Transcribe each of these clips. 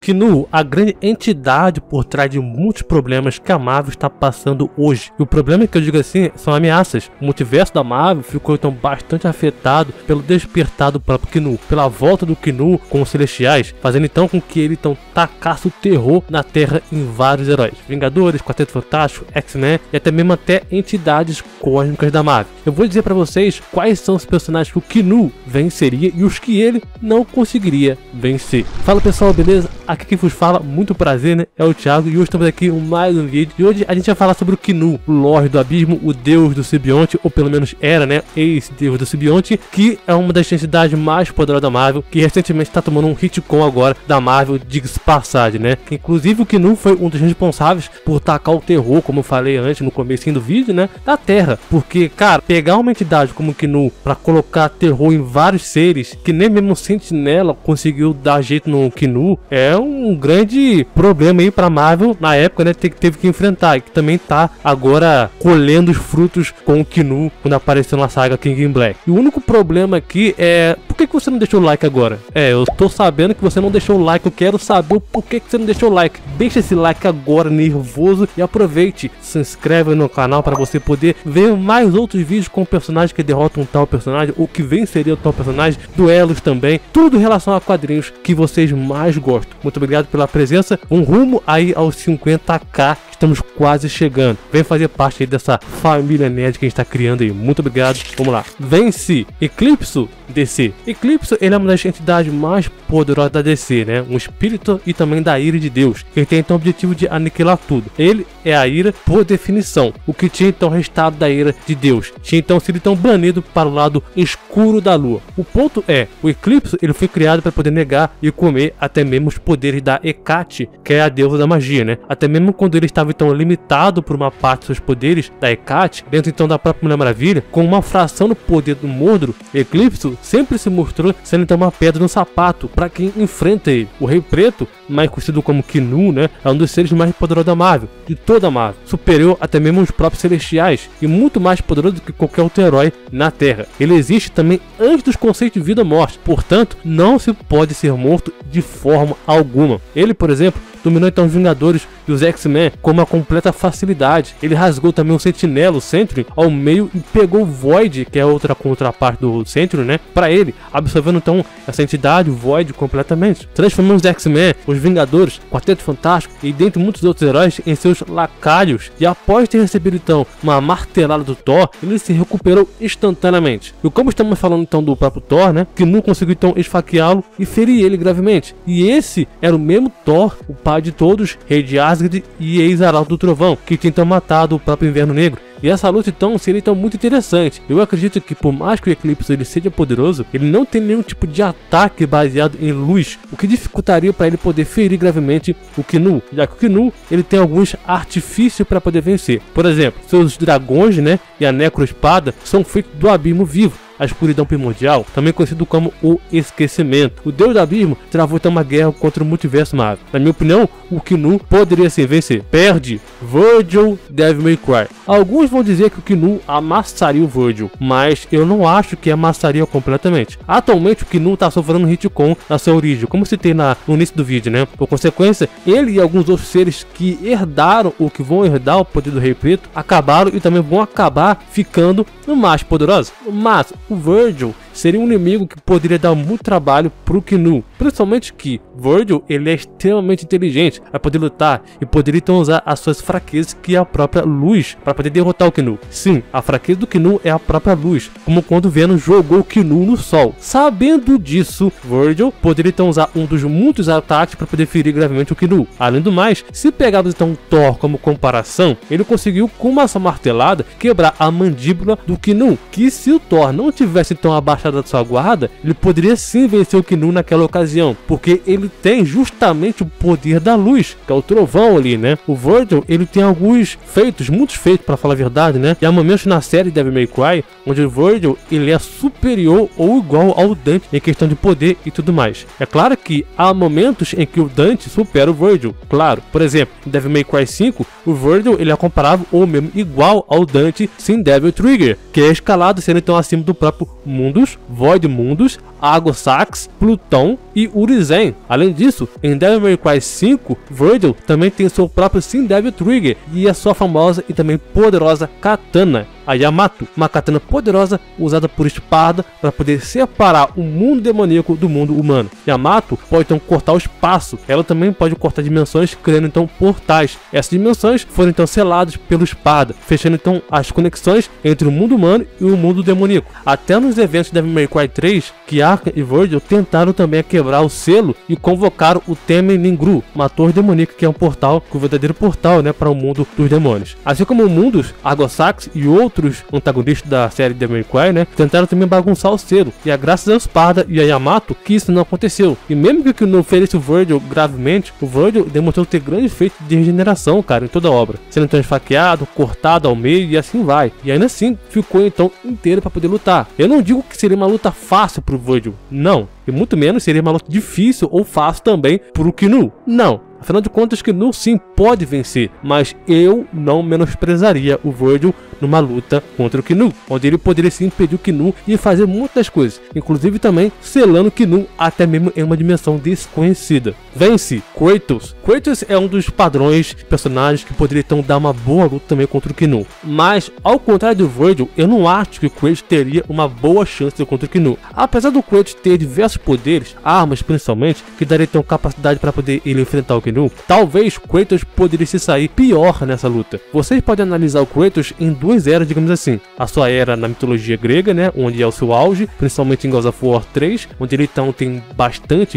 Kinu, a grande entidade por trás de muitos problemas que a Marvel está passando hoje. E o problema que eu digo assim são ameaças. O multiverso da Marvel ficou então bastante afetado pelo despertar do próprio Kinu, pela volta do Kinu com os Celestiais, fazendo então com que ele então tacasse o terror na Terra em vários heróis. Vingadores, Quarteto Fantástico, X-Men e até mesmo entidades cósmicas da Marvel. Eu vou dizer pra vocês quais são os personagens que o Kinu venceria e os que ele não conseguiria vencer. Fala pessoal, beleza? Aqui quem vos fala, muito prazer, né? É o Thiago e hoje estamos aqui em mais um vídeo. E hoje a gente vai falar sobre o Kinu, o Lorde do Abismo, o Deus do Simbionte, ou pelo menos era, né? Ex-Deus do Simbionte, que é uma das entidades mais poderosas da Marvel, que recentemente está tomando um retcon agora da Marvel, diga-se passagem, né? Que inclusive o Kinu foi um dos responsáveis por tacar o terror, como eu falei antes no comecinho do vídeo, né? Da Terra. Porque, cara, pegar uma entidade como o Kinu pra colocar terror em vários seres, que nem mesmo o Sentinela conseguiu dar jeito no Kinu, é um grande problema aí pra Marvel na época, né? Teve que enfrentar, e que também tá agora colhendo os frutos com o Kinu quando apareceu na saga King in Black. E o único problema aqui é... por que você não deixou o like agora? Eu tô sabendo que você não deixou o like, eu quero saber o porquê que você não deixou o like. Deixa esse like agora, nervoso, e aproveite, se inscreve no canal para você poder ver mais outros vídeos com personagens que derrotam um tal personagem, ou que venceria o tal personagem, duelos também, tudo em relação a quadrinhos que vocês mais gostam. Muito obrigado pela presença, um rumo aí aos 50k, estamos quase chegando. Vem fazer parte aí dessa família nerd que a gente está criando aí. Muito obrigado, vamos lá. Vence Eclipso DC. Eclipso, ele é uma das entidades mais poderosas da DC, né? Um espírito e também da ira de Deus. Ele tem então o objetivo de aniquilar tudo. Ele é a ira por definição. O que tinha então restado da ira de Deus. Tinha então sido então banido para o lado escuro da lua. O ponto é, o Eclipso, ele foi criado para poder negar e comer até mesmo os poderes da Hecate, que é a deusa da magia, né? Até mesmo quando ele estava então limitado por uma parte dos seus poderes da Hecate, dentro então da própria Mulher Maravilha, com uma fração do poder do Mordor, Eclipso sempre se mostrou sendo então uma pedra no sapato para quem enfrenta ele. O Rei Preto, mais conhecido como Kinu, né, é um dos seres mais poderosos da Marvel, de toda a Marvel, superior até mesmo aos próprios Celestiais e muito mais poderoso do que qualquer outro herói na Terra. Ele existe também antes dos conceitos de vida e morte, portanto não se pode ser morto de forma alguma. Ele, por exemplo, dominou então os Vingadores e os X-Men com uma completa facilidade. Ele rasgou também o Sentinela, o Sentry, ao meio e pegou o Void, que é outra contraparte do Sentry, né, para ele, absorvendo então essa entidade, o Void, completamente. Transformando os X-Men, os Vingadores, Quarteto Fantástico e dentre muitos outros heróis em seus lacaios. E após ter recebido então uma martelada do Thor, ele se recuperou instantaneamente. E como estamos falando então do próprio Thor, né, que não conseguiu então esfaqueá-lo e ferir ele gravemente. E esse era o mesmo Thor, o pai de todos, rei de Asgard e ex-arauto do trovão, que tinha então matado o próprio Inverno Negro. E essa luta então seria então muito interessante. Eu acredito que por mais que o Eclipse ele seja poderoso, ele não tem nenhum tipo de ataque baseado em luz, o que dificultaria para ele poder ferir gravemente o Kinu, já que o Kinu ele tem alguns artifícios para poder vencer. Por exemplo, seus dragões, né, e a necroespada são feitos do abismo vivo, a escuridão primordial, também conhecido como o esquecimento. O Deus do Abismo travou então uma guerra contra o multiverso Marvel. Na minha opinião, o Kinu poderia sim vencer. Perde Virgil, Devil May Cry. Alguns vão dizer que o Kinu amassaria o Virgil, mas eu não acho que amassaria completamente. Atualmente o Kinu está sofrendo um retcon na sua origem, como citei no início do vídeo, né? Por consequência, ele e alguns outros seres que herdaram ou que vão herdar o poder do Rei Preto acabaram e também vão acabar ficando no mais poderoso. Mas o Virgil seria um inimigo que poderia dar muito trabalho pro Kinu, principalmente que Virgil ele é extremamente inteligente, vai poder lutar e poderia então usar as suas fraquezas, que é a própria luz, para poder derrotar o Kinu. Sim, a fraqueza do Kinu é a própria luz, como quando Venom jogou o Kinu no sol. Sabendo disso, Virgil poderia então usar um dos muitos ataques para poder ferir gravemente o Kinu. Além do mais, se pegarmos então Thor como comparação, ele conseguiu com uma só martelada quebrar a mandíbula do Kinu, que se o Thor não tivesse então abaixado da sua guarda, ele poderia sim vencer o Kinu naquela ocasião, porque ele tem justamente o poder da luz, que é o trovão ali, né? O Virgil, ele tem alguns feitos, muitos feitos para falar a verdade, né? E há momentos na série Devil May Cry, onde o Virgil, ele é superior ou igual ao Dante em questão de poder e tudo mais. É claro que há momentos em que o Dante supera o Virgil, claro. Por exemplo, em Devil May Cry 5, o Virgil, ele é comparável ou mesmo igual ao Dante sem Devil Trigger, que é escalado sendo então acima do próprio Mundus Chaos, Void Mundus, Argosax, Plutão e Urizen. Além disso, em Devil May Cry 5, Virgil também tem seu próprio Sin Devil Trigger e a sua famosa e também poderosa katana, a Yamato, uma katana poderosa usada por espada para poder separar o mundo demoníaco do mundo humano. Yamato pode então cortar o espaço, ela também pode cortar dimensões, criando então portais. Essas dimensões foram então seladas pelo espada, fechando então as conexões entre o mundo humano e o mundo demoníaco. Até nos eventos de Devil May Cry 3, que Arca e Virgil tentaram também quebrar o selo e convocaram o Temen Ningru, uma torre demoníaca que é um portal, o verdadeiro portal, né, para o mundo dos demônios. Assim como Mundus, Argosax e outros antagonistas da série Devil May Cry, né, tentaram também bagunçar o selo, e é graças ao espada e a Yamato que isso não aconteceu. E mesmo que o Kinu ferisse o Virgil gravemente, o Virgil demonstrou ter grande efeito de regeneração, cara, em toda a obra, sendo então esfaqueado, cortado ao meio e assim vai. E ainda assim ficou então inteiro para poder lutar. Eu não digo que seria uma luta fácil pro Virgil, não, e muito menos seria uma luta difícil ou fácil também pro Kinu, não. Afinal de contas, Kinu sim pode vencer, mas eu não menosprezaria o Virgil numa luta contra o Kinu, onde ele poderia sim impedir o Kinu e fazer muitas coisas, inclusive também selando o Kinu até mesmo em uma dimensão desconhecida. Vence Kratos. Kratos é um dos padrões personagens que poderia então dar uma boa luta também contra o Kinu, mas ao contrário do Virgil, eu não acho que o Kratos teria uma boa chance contra o Kinu. Apesar do Kratos ter diversos poderes, armas principalmente, que daria então capacidade para poder ele enfrentar o Kinu, talvez Kratos poderia se sair pior nessa luta. Vocês podem analisar o Kratos em duas eras, digamos assim. A sua era na mitologia grega, né, onde é o seu auge, principalmente em God of War 3, onde ele então tem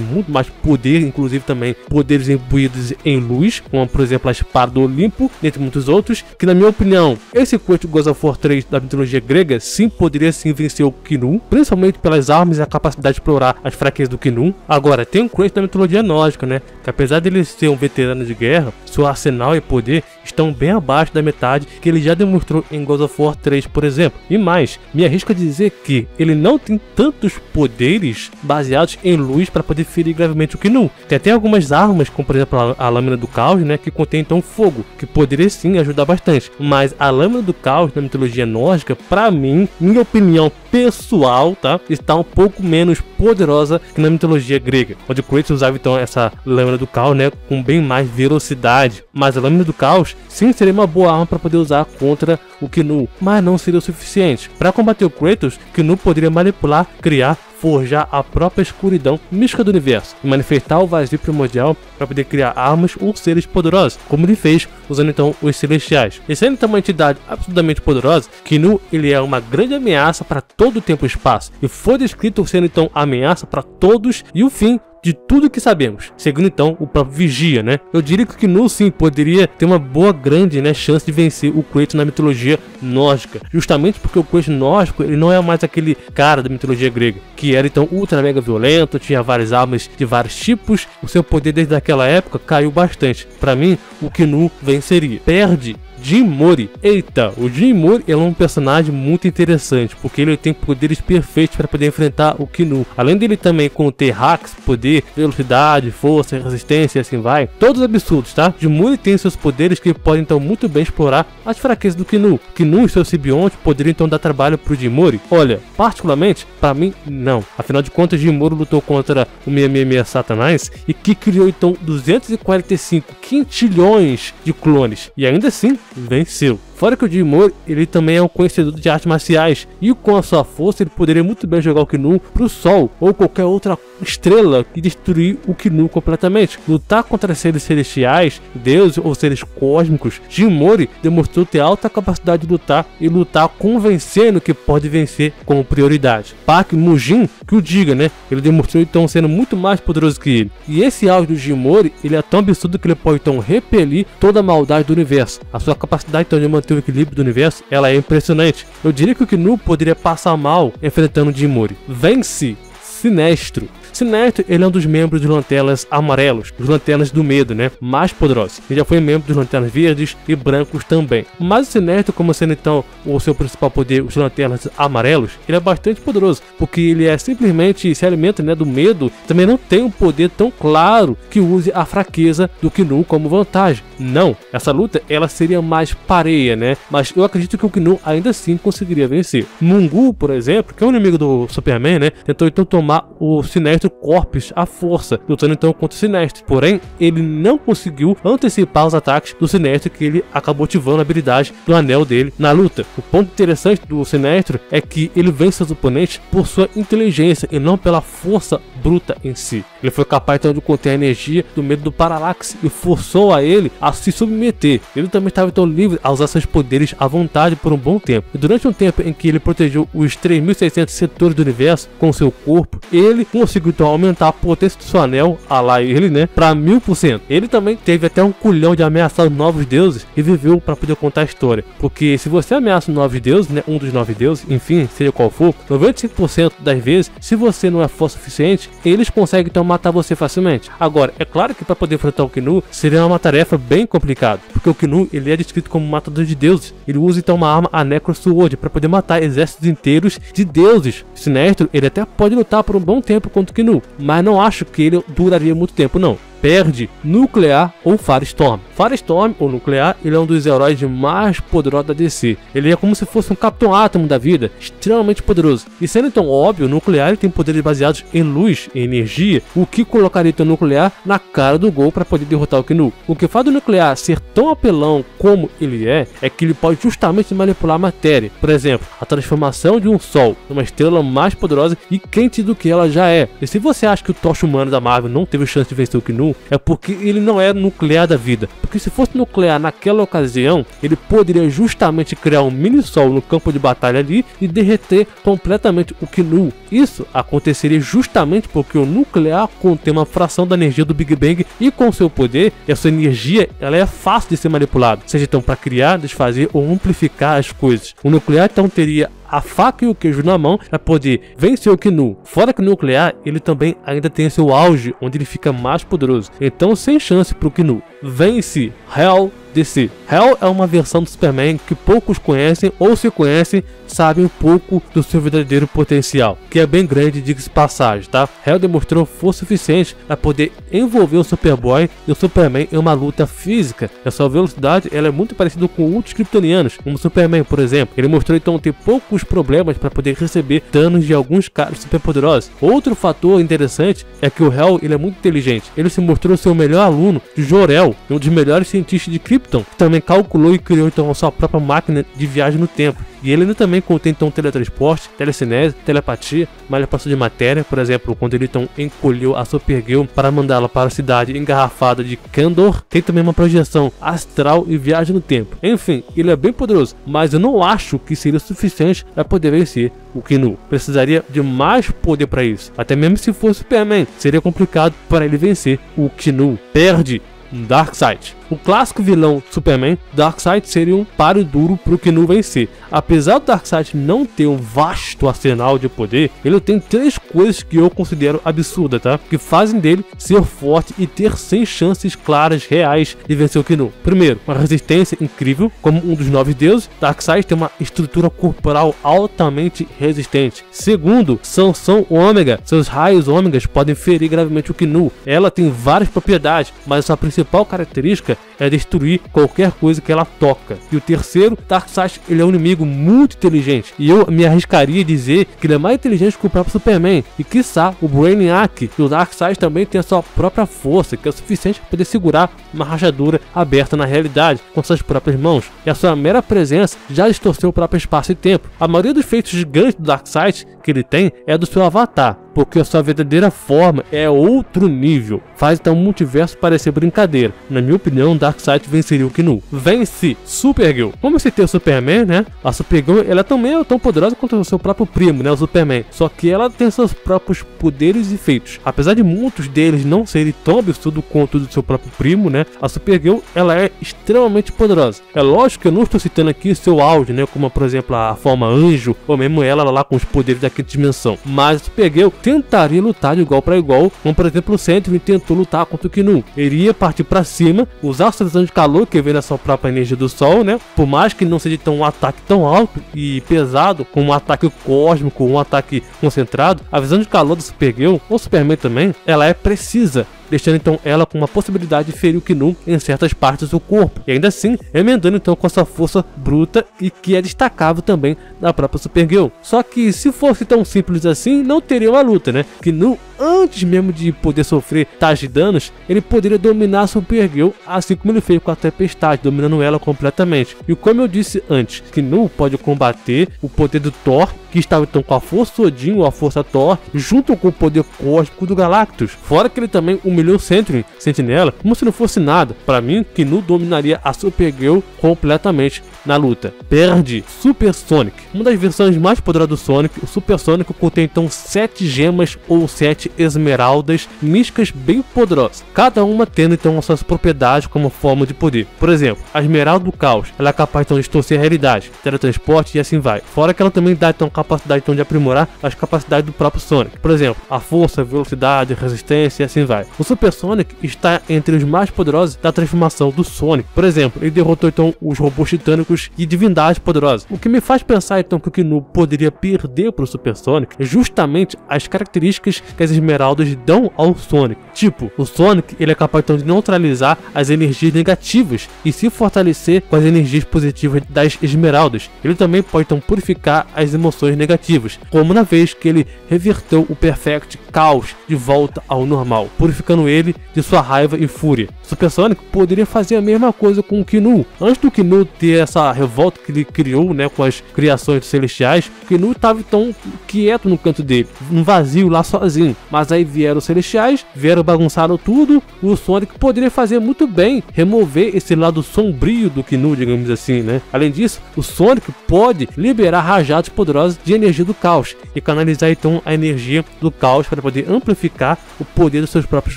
muito mais poder, inclusive também poderes imbuídos em luz, como por exemplo a espada do Olimpo, entre muitos outros, que na minha opinião, esse Kratos God of War 3 da mitologia grega sim poderia sim vencer o Kinu, principalmente pelas armas e a capacidade de explorar as fraquezas do Kinu. Agora, tem um Kratos da mitologia nórdica, né, que apesar dele ser um veterano de guerra, seu arsenal e poder estão bem abaixo da metade que ele já demonstrou em God of War 3, por exemplo. E mais, me arrisco a dizer que ele não tem tantos poderes baseados em luz para poder ferir gravemente o Kinu. Tem até algumas armas, como por exemplo a lâmina do caos, né, que contém então fogo, que poderia sim ajudar bastante. Mas a lâmina do caos na mitologia nórdica, para mim, minha opinião pessoal, tá, está um pouco menos poderosa que na mitologia grega, onde Kratos usava então essa lâmina do caos, né, com bem mais velocidade. Mas a lâmina do caos sim seria uma boa arma para poder usar contra o Kinu, mas não seria o suficiente. Para combater o Kratos, Kinu poderia manipular, criar, forjar a própria escuridão mística do universo e manifestar o vazio primordial para poder criar armas ou seres poderosos, como ele fez usando então os Celestiais. E sendo então uma entidade absolutamente poderosa, Kinu ele é uma grande ameaça para todo o tempo e espaço, e foi descrito sendo então ameaça para todos e o fim de tudo que sabemos, segundo então o próprio Vigia, né? Eu diria que o Kinu sim poderia ter uma boa grande, né, chance de vencer o Kratos na mitologia nórdica, justamente porque o Kratos nórdico ele não é mais aquele cara da mitologia grega, que era então ultra mega violento, tinha várias armas de vários tipos, o seu poder desde aquela época caiu bastante. Para mim, o Kinu venceria. Perde Jin Mori. Eita, o Jin Mori é um personagem muito interessante, porque ele tem poderes perfeitos para poder enfrentar o Kinu. Além dele também conter hacks, poder, velocidade, força, resistência e assim vai. Todos absurdos, tá? Jin Mori tem seus poderes que podem então muito bem explorar as fraquezas do Kinu. Kinu e seu simbionte poderiam então dar trabalho pro Jin Mori? Olha, particularmente, para mim, não. Afinal de contas, Jin Mori lutou contra o 666 Satanás e que criou então 245 quintilhões de clones. E ainda assim, venceu. Fora que o Jin Mori, ele também é um conhecedor de artes marciais, e com a sua força ele poderia muito bem jogar o Kinu pro sol ou qualquer outra estrela e destruir o Kinu completamente. Lutar contra seres celestiais, deuses ou seres cósmicos, Jin Mori demonstrou ter alta capacidade de lutar e lutar convencendo que pode vencer como prioridade. Park Mujin, que o diga, né? Ele demonstrou então sendo muito mais poderoso que ele. E esse auge do Jin Mori, ele é tão absurdo que ele pode então repelir toda a maldade do universo. A sua capacidade então de manter o equilíbrio do universo, ela é impressionante. Eu diria que o Kinu poderia passar mal enfrentando o Jin Mori. Vence Sinestro. Sinestro, ele é um dos membros dos Lanternas Amarelos, dos Lanternas do Medo, né, mais poderosos. Ele já foi membro dos Lanternas Verdes e Brancos também. Mas o Sinestro, como sendo então o seu principal poder, os Lanternas Amarelos, ele é bastante poderoso, porque ele é simplesmente se alimenta, né, do medo. Também não tem um poder tão claro que use a fraqueza do Kinu como vantagem. Não, essa luta ela seria mais pareia, né? Mas eu acredito que o Kinu ainda assim conseguiria vencer. Mungu, por exemplo, que é um inimigo do Superman, né? Tentou então tomar o Sinestro Corpus à força, lutando então contra o Sinestro. Porém, ele não conseguiu antecipar os ataques do Sinestro, que ele acabou ativando a habilidade do anel dele na luta. O ponto interessante do Sinestro é que ele vence seus oponentes por sua inteligência e não pela força bruta em si. Ele foi capaz então de conter a energia do medo do Parallax e forçou a ele a se submeter. Ele também estava então livre a usar seus poderes à vontade por um bom tempo. E durante um tempo em que ele protegeu os 3.600 setores do universo com seu corpo, ele conseguiu então aumentar a potência do seu anel, a lá ele, né, para 1000%. Ele também teve até um culhão de ameaçar novos deuses e viveu para poder contar a história. Porque se você ameaça novos deuses, né, um dos 9 deuses, enfim, seja qual for, 95% das vezes, se você não é forte o suficiente, eles conseguem então matar você facilmente. Agora, é claro que para poder enfrentar o Kinu seria uma tarefa bem complicada, porque o Kinu ele é descrito como matador de deuses. Ele usa então uma arma, a Necro Sword, para poder matar exércitos inteiros de deuses. O Sinestro ele até pode lutar por um bom tempo contra o Kinu, mas não acho que ele duraria muito tempo não. Perde Nuclear ou Firestorm. Firestorm ou Nuclear, ele é um dos heróis mais poderosos da DC. Ele é como se fosse um Capitão Átomo da vida, extremamente poderoso. E sendo então óbvio, o Nuclear ele tem poderes baseados em luz e energia, o que colocaria então o Nuclear na cara do gol para poder derrotar o Kinu. O que faz o Nuclear ser tão apelão como ele é que ele pode justamente manipular a matéria. Por exemplo, a transformação de um Sol numa estrela mais poderosa e quente do que ela já é. E se você acha que o Tocha Humano da Marvel não teve chance de vencer o Kinu, é porque ele não é nuclear da vida. Porque se fosse nuclear naquela ocasião, ele poderia justamente criar um mini sol no campo de batalha ali e derreter completamente o Kinu. Isso aconteceria justamente porque o nuclear contém uma fração da energia do Big Bang e com seu poder, essa energia ela é fácil de ser manipulada, seja então para criar, desfazer ou amplificar as coisas. O nuclear então teria a faca e o queijo na mão para poder vencer o Kinu. Fora que o nuclear ele também ainda tem seu auge, onde ele fica mais poderoso. Então sem chance para o Kinu. Vence Hell DC. Hell é uma versão do Superman que poucos conhecem ou se conhecem sabem um pouco do seu verdadeiro potencial, que é bem grande, diga-se passagem, tá? Hell demonstrou força suficiente para poder envolver o Superboy e o Superman em uma luta física. A sua velocidade ela é muito parecida com outros kryptonianos, como o Superman, por exemplo. Ele mostrou então ter poucos problemas para poder receber danos de alguns caras superpoderosos. Outro fator interessante é que o Hell ele é muito inteligente. Ele se mostrou ser o melhor aluno de Jor-El, um dos melhores cientistas de Krypton, que também calculou e criou então a sua própria máquina de viagem no tempo. E ele ainda também contém então teletransporte, telecinese, telepatia, manipulação de matéria, por exemplo, quando ele então encolheu a Supergirl para mandá-la para a cidade engarrafada de Kandor, tem também uma projeção astral e viagem no tempo. Enfim, ele é bem poderoso, mas eu não acho que seria suficiente para poder vencer o Kinu. Precisaria de mais poder para isso. Até mesmo se fosse Superman, seria complicado para ele vencer o Kinu. Perde Darkseid. O clássico vilão Superman, Darkseid seria um páreo duro para o Kinu vencer. Apesar do Darkseid não ter um vasto arsenal de poder, ele tem 3 coisas que eu considero absurdas, tá? Que fazem dele ser forte e ter 100 chances claras, reais de vencer o Kinu. Primeiro, uma resistência incrível, como um dos 9 deuses. Darkseid tem uma estrutura corporal altamente resistente. Segundo, Sanção Ômega. Seus raios ômegas podem ferir gravemente o Kinu. Ela tem várias propriedades, mas sua principal característica é destruir qualquer coisa que ela toca. E o terceiro, Darkseid, ele é um inimigo muito inteligente. E eu me arriscaria a dizer que ele é mais inteligente que o próprio Superman. E quiçá o Brainiac. E o Darkseid também tem a sua própria força, que é o suficiente para poder segurar uma rachadura aberta na realidade com suas próprias mãos. E a sua mera presença já distorceu o próprio espaço e tempo. A maioria dos feitos gigantes do Darkseid que ele tem é do seu avatar, porque a sua verdadeira forma é outro nível. Faz então o multiverso parecer brincadeira. Na minha opinião, Darkseid venceria o Kinu. Vence Supergirl. Como você tem o Superman, né? A Supergirl ela também é tão poderosa quanto o seu próprio primo, né? O Superman. Só que ela tem seus próprios poderes e feitos. Apesar de muitos deles não serem tão absurdos quanto o do seu próprio primo, né? A Supergirl ela é extremamente poderosa. É lógico que eu não estou citando aqui seu auge, né? Como por exemplo a forma anjo ou mesmo ela lá com os poderes da quinta dimensão. Mas a Supergirl tentaria lutar de igual para igual, como por exemplo o Sentry tentou lutar contra o Kinu. Ele ia partir para cima, usar a seleção de calor que vem da sua própria energia do Sol, né? Por mais que não seja um ataque tão alto e pesado como um ataque cósmico, um ataque concentrado, a visão de calor do Supergirl ou Superman também, ela é precisa. deixando então ela com uma possibilidade de ferir o Kinu em certas partes do corpo, e ainda assim emendando então com a sua força bruta e que é destacável também da própria Supergirl. Só que se fosse tão simples assim, não teria uma luta, né? Kinu, antes mesmo de poder sofrer tais danos, ele poderia dominar a Supergirl, assim como ele fez com a Tempestade, dominando ela completamente. E como eu disse antes, Kinu pode combater o poder do Thor, que estava então com a Força Odin ou a Força Thor, junto com o poder cósmico do Galactus. Fora que ele também humilhou Sentinela como se não fosse nada. Para mim, Kinu dominaria a Supergirl completamente na luta. Perde Super Sonic. Uma das versões mais poderosas do Sonic, o Super Sonic contém então 7 gemas ou 7 esmeraldas místicas bem poderosas, cada uma tendo então as suas propriedades como forma de poder. Por exemplo, a Esmeralda do Caos, ela é capaz então de distorcer a realidade, teletransporte e assim vai. Fora que ela também dá então capacidade então de aprimorar as capacidades do próprio Sonic. Por exemplo, a força, velocidade, resistência e assim vai. O Super Sonic está entre os mais poderosos da transformação do Sonic. Por exemplo, ele derrotou então os robôs titânicos e divindades poderosas. O que me faz pensar então que o Kinu poderia perder para o Super Sonic é justamente as características que as esmeraldas dão ao Sonic. Tipo, o Sonic ele é capaz então de neutralizar as energias negativas e se fortalecer com as energias positivas das esmeraldas. Ele também pode então purificar as emoções negativas, como na vez que ele reverteu o Perfect Chaos de volta ao normal, purificando ele de sua raiva e fúria. Super Sonic poderia fazer a mesma coisa com o Kinu. Antes do Kinu ter essa revolta que ele criou, né, com as criações dos Celestiais, o Kinu estava tão quieto no canto dele, no vazio lá sozinho. Mas aí vieram os Celestiais, bagunçaram tudo. O Sonic poderia fazer muito bem, remover esse lado sombrio do Kinu, digamos assim, né? Além disso, o Sonic pode liberar rajados poderosos de energia do caos e canalizar então a energia do caos para poder amplificar o poder dos seus próprios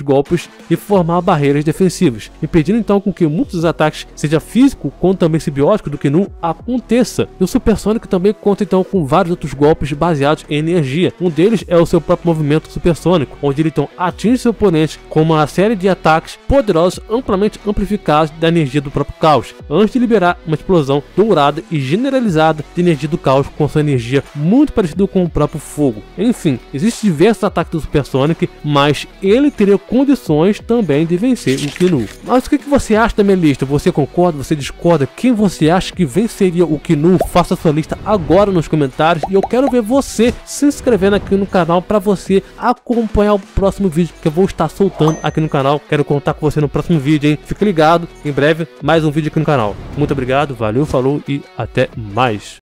golpes e formar barreiras defensivas, impedindo então com que muitos dos ataques, seja físico quanto também simbiótico do Kinu, aconteça. E o Super Sonic também conta então com vários outros golpes baseados em energia. Um deles é o seu próprio movimento supersônico, onde ele então atinge seu oponente com uma série de ataques poderosos amplamente amplificados da energia do próprio caos, antes de liberar uma explosão dourada e generalizada de energia do caos com sua energia muito parecida com o próprio fogo. Enfim, existem diversos ataques do Super Sonic, mas ele teria condições também de vencer o Kinu. Mas o que você acha da minha lista? Você concorda? Você discorda? Quem você acha que venceria o Kinu? Faça sua lista agora nos comentários e eu quero ver você se inscrevendo aqui no canal para você acompanhar o próximo vídeo que eu vou estar soltando aqui no canal. Quero contar com você no próximo vídeo, hein? Fique ligado, em breve mais um vídeo aqui no canal. Muito obrigado, valeu, falou e até mais.